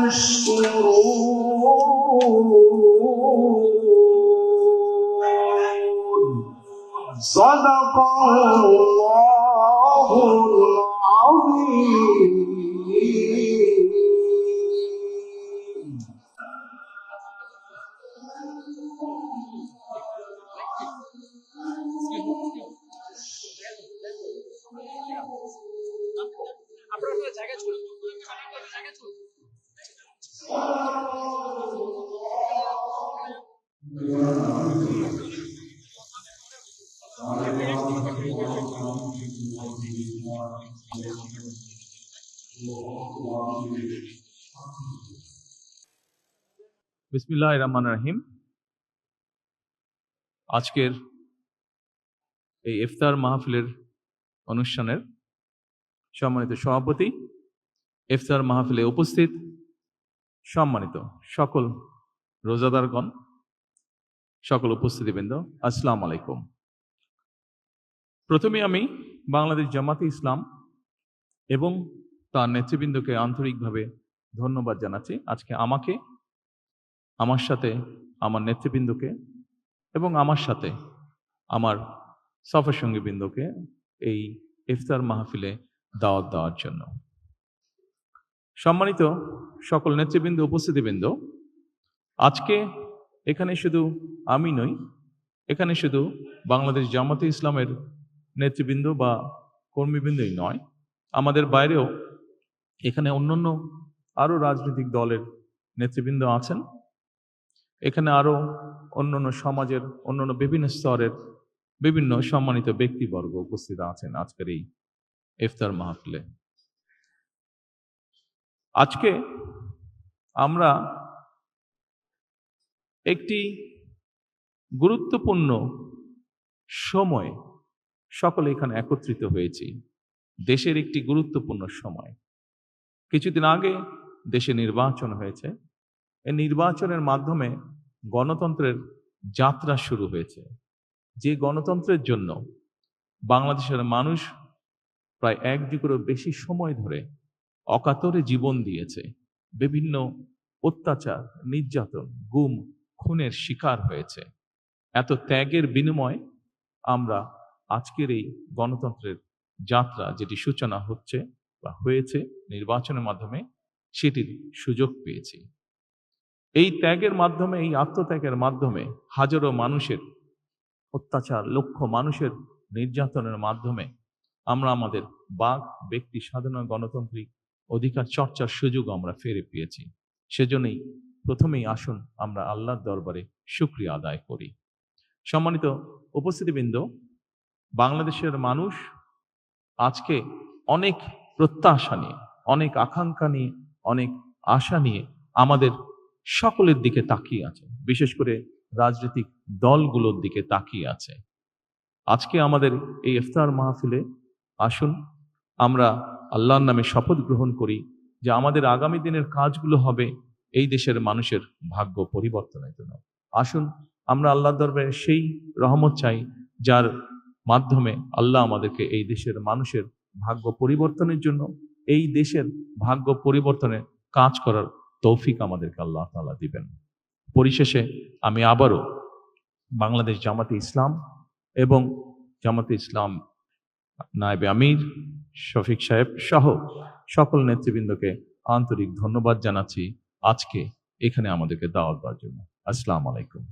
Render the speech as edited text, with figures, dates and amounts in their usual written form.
يشكرون صدق الله العظيم বিসমিল্লাহির রহমানির রহিম। আজকের এই ইফতার মাহফিলের অনুষ্ঠানের সম্মানিত সভাপতি, ইফতার মাহফিলে উপস্থিত সম্মানিত সকল রোজাদারগণ, সকল উপস্থিতিবৃন্দ, আসসালামু আলাইকুম। প্রথমে আমি বাংলাদেশ জামাতে ইসলাম এবং তার নেতৃবৃন্দকে আন্তরিকভাবে ধন্যবাদ জানাচ্ছি। আজকে আমাকে, আমার সাথে আমার নেতৃবৃন্দকে এবং আমার সাথে আমার সফর সঙ্গীবৃন্দকে এই ইফতার মাহফিলে দাওয়াত দেওয়ার জন্য। সম্মানিত সকল নেতৃবৃন্দ, উপস্থিতিবৃন্দ, আজকে এখানে শুধু আমি নই, এখানে শুধু বাংলাদেশ জামাতে ইসলামের নেতৃবৃন্দ বা কর্মীবৃন্দই নয়, আমাদের বাইরেও এখানে অন্যান্য আরও রাজনৈতিক দলের নেতৃবৃন্দ আছেন। এখানে আরও অন্যান্য সমাজের অন্যান্য বিভিন্ন স্তরের বিভিন্ন সম্মানিত ব্যক্তিবর্গ উপস্থিত আছেন আজকের এই ইফতার মাহফিলে। আজকে আমরা একটি গুরুত্বপূর্ণ সময় সকলে এখানে একত্রিত হয়েছি। দেশের একটি গুরুত্বপূর্ণ সময়। কিছুদিন আগে দেশে নির্বাচন হয়েছে। এই নির্বাচনের মাধ্যমে গণতন্ত্রের যাত্রা শুরু হয়েছে। যে গণতন্ত্রের জন্য বাংলাদেশের মানুষ প্রায় 1 যুগেরও বেশি সময় ধরে অকাতরে জীবন দিয়েছে, বিভিন্ন অত্যাচার, নির্যাতন, গুম, খুনের শিকার হয়েছে। এত ত্যাগের বিনিময়ে আমরা আজকের এই গণতন্ত্রের যাত্রা, যেটি সূচনা হচ্ছে বা হয়েছে নির্বাচনের মাধ্যমে, সেটির সুযোগ পেয়েছি। এই ত্যাগের মাধ্যমে, এই আত্মত্যাগের মাধ্যমে হাজারো মানুষের অত্যাচার, লক্ষ মানুষের নির্যাতনের মাধ্যমে আমরা আমাদের বাক, ব্যক্তি স্বাধীনতা, গণতান্ত্রিক অধিকার চর্চার সুযোগ আমরা ফিরে পেয়েছি। সেজন্যই প্রথমেই আসুন আমরা আল্লাহর দরবারে শুকরিয়া আদায় করি। সম্মানিত উপস্থিতিবৃন্দ, বাংলাদেশের মানুষ আজকে অনেক প্রত্যাশা নিয়ে, অনেক আকাঙ্ক্ষা নিয়ে, অনেক আশা নিয়ে আমাদের সকলের দিকে তাকিয়ে আছে, বিশেষ করে রাজনৈতিক দলগুলোর দিকে তাকিয়ে আছে। আজকে আমাদের এই ইফতার মাহফিলে আসুন আমরা আল্লাহর নামে শপথ গ্রহণ করি যে আমাদের আগামী দিনের কাজগুলো হবে এই দেশের মানুষের ভাগ্য পরিবর্তনের জন্য। আসুন আমরা আল্লাহর দরবারে সেই রহমত চাই যার মাধ্যমে আল্লাহ আমাদেরকে এই দেশের মানুষের ভাগ্য পরিবর্তনের জন্য, এই দেশের ভাগ্য পরিবর্তনে কাজ করার তৌফিক আমাদেরকে আল্লাহ তাআলা দিবেন। পরিশেষে আমি আবারও বাংলাদেশ জামাতে ইসলাম এবং জামাতে ইসলাম নায়েবে আমির শফিক সাহেব সহ সকল নেতৃবৃন্দকে আন্তরিক ধন্যবাদ জানাচ্ছি আজকে এখানে আমাদেরকে দাওয়াত দেওয়ার জন্য। আসসালামু আলাইকুম।